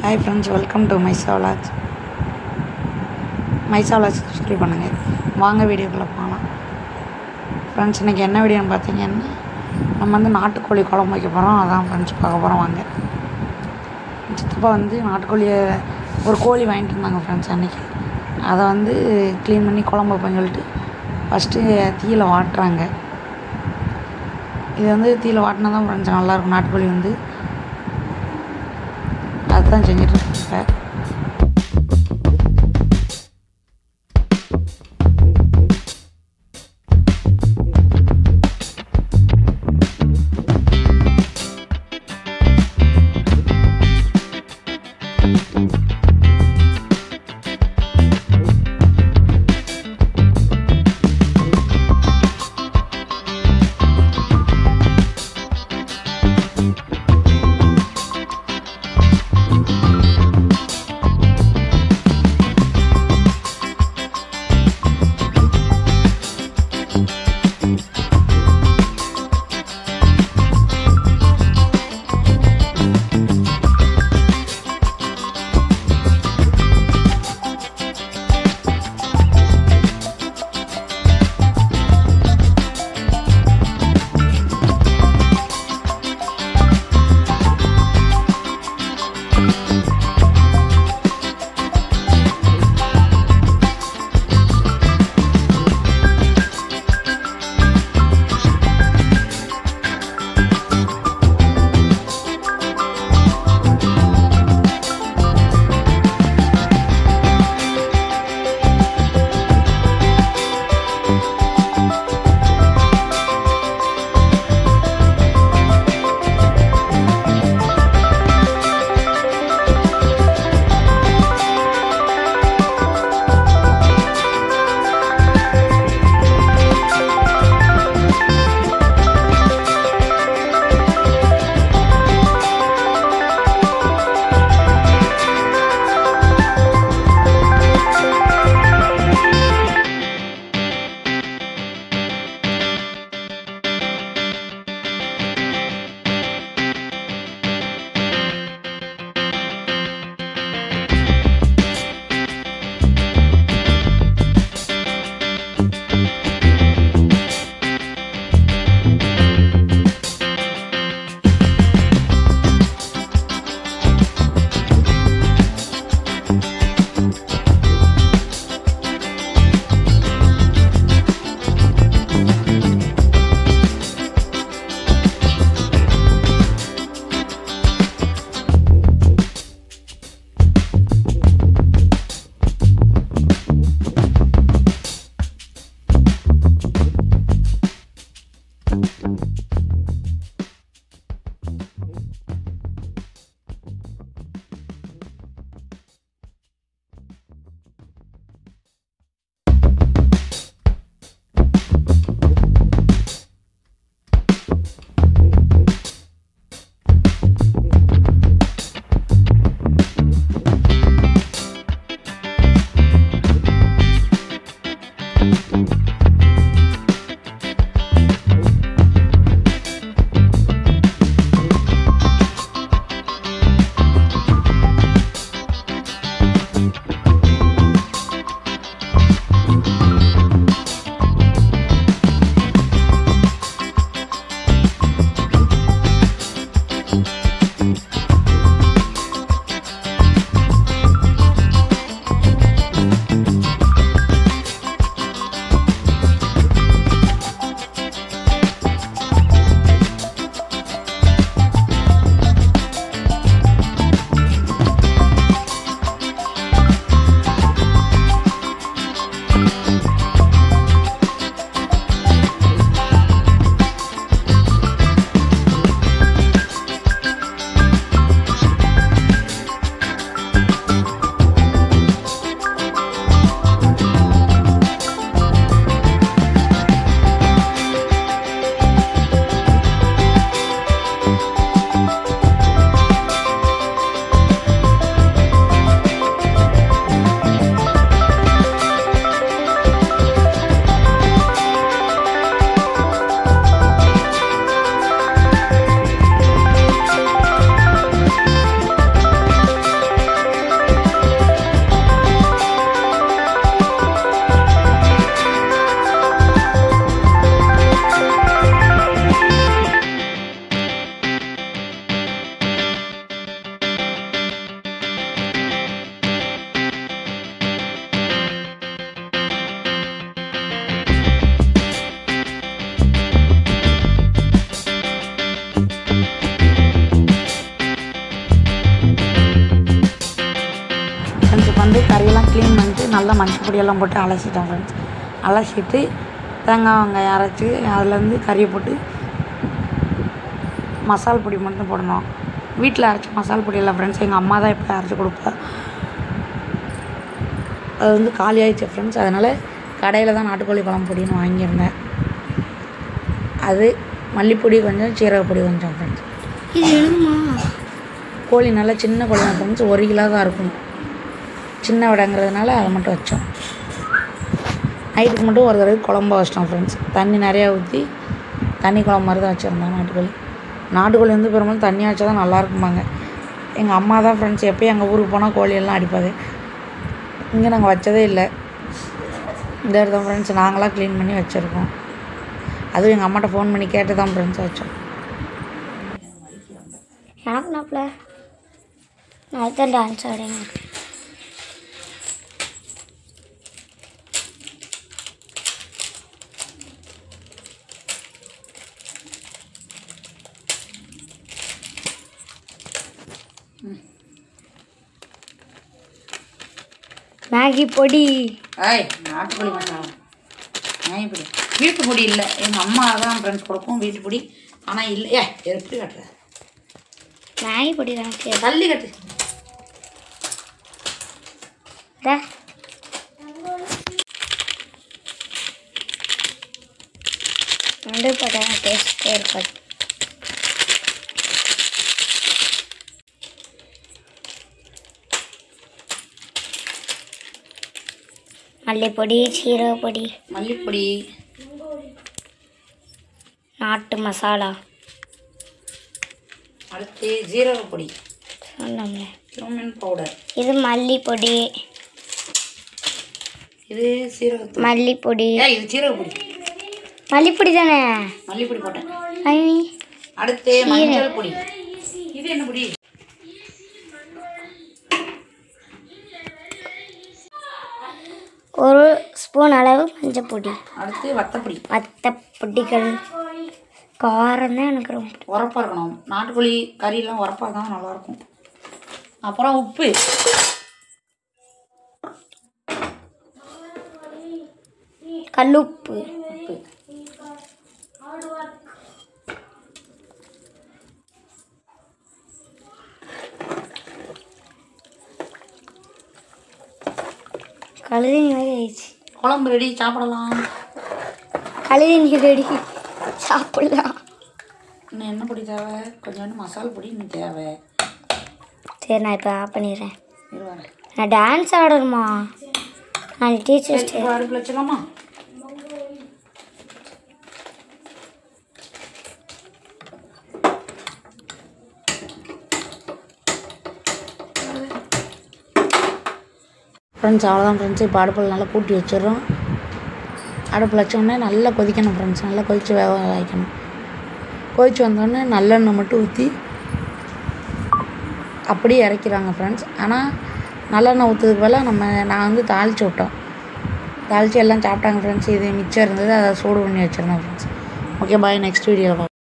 Hi friends, welcome to Maisa Vlogs. Maisa Vlogs subscribe பண்ணுங்கள். வாங்க வீடியோக்குள்ளே போகலாம். ஃப்ரெண்ட்ஸ் இன்றைக்கி என்ன வீடியோன்னு பார்த்தீங்கன்னா நம்ம வந்து நாட்டுக்கோழி குழம்பு வைக்க போகிறோம். அதான் ஃப்ரெண்ட்ஸ் பார்க்க போகிறோம். வாங்க. சித்தப்பா வந்து நாட்டுக்கோழியை ஒரு கோழி வாங்கிட்டு இருந்தாங்க ஃப்ரெண்ட்ஸ் அன்றைக்கி. அதை வந்து க்ளீன் பண்ணி குழம்பு வைப்பேன்னு சொல்லிட்டு ஃபஸ்ட்டு தீயில் வாட்டுறாங்க. இது வந்து தீயில் வாட்டினா தான் ஃப்ரெண்ட்ஸ் நல்லாயிருக்கும். நாட்டுக்கோழி வந்து அதுதான் செஞ்சிட்ருக்கேன். நல்லா மஞ்சள் பொடியெல்லாம் போட்டு அலசிட்டேன் ஃப்ரெண்ட்ஸ். அலசிட்டு தேங்காய் வெங்காயம் அரைச்சி அதுலேருந்து கறியை போட்டு மசால் பொடி மட்டும் போடணும். வீட்டில் அரைச்ச மசால் பொடி இல்லை ஃப்ரெண்ட்ஸ், எங்கள் அம்மா தான் இப்போ அரைச்சி கொடுப்பேன். அது வந்து காலி ஆகிடுச்சு ஃப்ரெண்ட்ஸ். அதனால் கடையில் தான் நாட்டுக்கோழி குழம்பு பொடின்னு வாங்கியிருந்தேன். அது மல்லிப்பொடி கொஞ்சம், சீரகப்பொடி கொஞ்சம் ஃப்ரெண்ட்ஸ். இது எழுதுமா? கோழி நல்லா சின்ன கோழி தான் ஃப்ரெண்ட்ஸ், 1 கிலோ தான் இருக்கும். சின்ன விடங்கிறதுனால அதை மட்டும் வச்சோம். நைட்டுக்கு மட்டும் ஒரு தடவை குழம்பு வச்சிட்டோம் ஃப்ரெண்ட்ஸ். தண்ணி நிறையா ஊற்றி தண்ணி குழம்பு மாதிரி தான் வச்சுருந்தோம். நாட்டுக்கோழி வந்து பெரும்பாலும் தண்ணியாக வச்சா தான் நல்லாயிருக்குமாங்க. எங்கள் அம்மா தான் ஃப்ரெண்ட்ஸ் எப்போயும் எங்கள் ஊருக்கு போனால் கோழியெல்லாம் அடிப்பாங்க. இங்கே நாங்கள் வச்சதே இல்லை. இந்த இடத்த ஃப்ரெண்ட்ஸ் நாங்களாம் க்ளீன் பண்ணி வச்சுருக்கோம். அதுவும் எங்கள் அம்மாட்ட ஃபோன் பண்ணி கேட்டு தான் ஃப்ரெண்ட்ஸ் வச்சோம். எனக்கு நாப்பில் நான் தான் டான்ஸ் ஆடுங்க. மேகி பொடி. நாட்டுக்கோழி மசாலா மேகி பொடி. வீட்டு பொடி இல்லை, எங்கள் அம்மா தான் ஃப்ரெண்ட்ஸ் கொடுக்கும் வீட்டு பொடி. ஆனால் இல்லை எப்படி கட்டுற மேகி பொடி தான் தள்ளி கட்டு. பட்ட டேஸ்ட்டே இருக்காது. மல்லிப்பொடி, சீரகப்பொடி, மல்லிப்பொடி, நாட்டு மசாலா, அடுத்து ஜீரகப்பொடி சொன்னோம்ல, கியூமின் பவுடர். இது மல்லிப்பொடி, இது சீரகத்தூள். மல்லிப்பொடி, இது சீரகப்பொடி. மல்லிப்பொடி தானே? மல்லிப்பொடி போட்டேன். அடுத்து மஞ்சள் பொடி. இது என்ன பொடி? ஒரு ஸ்பூன் அளவு மஞ்சள் பொடி. அடுத்து வத்தப்பொடி. வத்தப்பொடிகள் காரம் தான் எனக்கு ரொம்ப உரப்பாக இருக்கணும். நாட்டுக்கோழி கறியெல்லாம் உரப்பாக தான் நல்லாயிருக்கும். அப்புறம் உப்பு. கல்லுப்பு. கழுதி மாதிரி ஆயிடுச்சு. குழம்பு ரெடி, சாப்பிடலாம். கழுதி நீர் ரெடி, சாப்பிடலாம். இன்னும் என்ன பொடி தேவை? கொஞ்சோண்டு மசாலா பொடி இன்னும் தேவை. சரி, நான் இப்போ ஆஃப் பண்ணிடுறேன். வரேன். நான் டான்ஸ் ஆடணுமா? நான் டீச்சர்ஸ் அடுப்பில் வச்சுக்கலாமா? ஃப்ரெண்ட்ஸ் அவ்வளோதான் ஃப்ரெண்ட்ஸ். இப்போ அடுப்பில் நல்லா கூட்டி வச்சிடுறோம். அடுப்பில் வச்சோடனே நல்லா கொதிக்கணும் ஃப்ரெண்ட்ஸ். நல்லா கொதித்து வேக வைக்கணும். கொதித்து வந்தோடனே நல்லெண்ணெய் மட்டும் ஊற்றி அப்படியே இறக்கிறாங்க ஃப்ரெண்ட்ஸ். ஆனால் நல்லெண்ணெய் ஊற்றுறதுக்கு பதிலாக நான் வந்து தாளித்து விட்டோம். தாளித்து எல்லாம் சாப்பிட்டாங்க ஃப்ரெண்ட்ஸ். இது மிச்சம் இருந்தது, அதை சூடு பண்ணி வச்சுருந்தேன் ஃப்ரெண்ட்ஸ். ஓகே, பாய். நெக்ஸ்ட் வீடியோவில்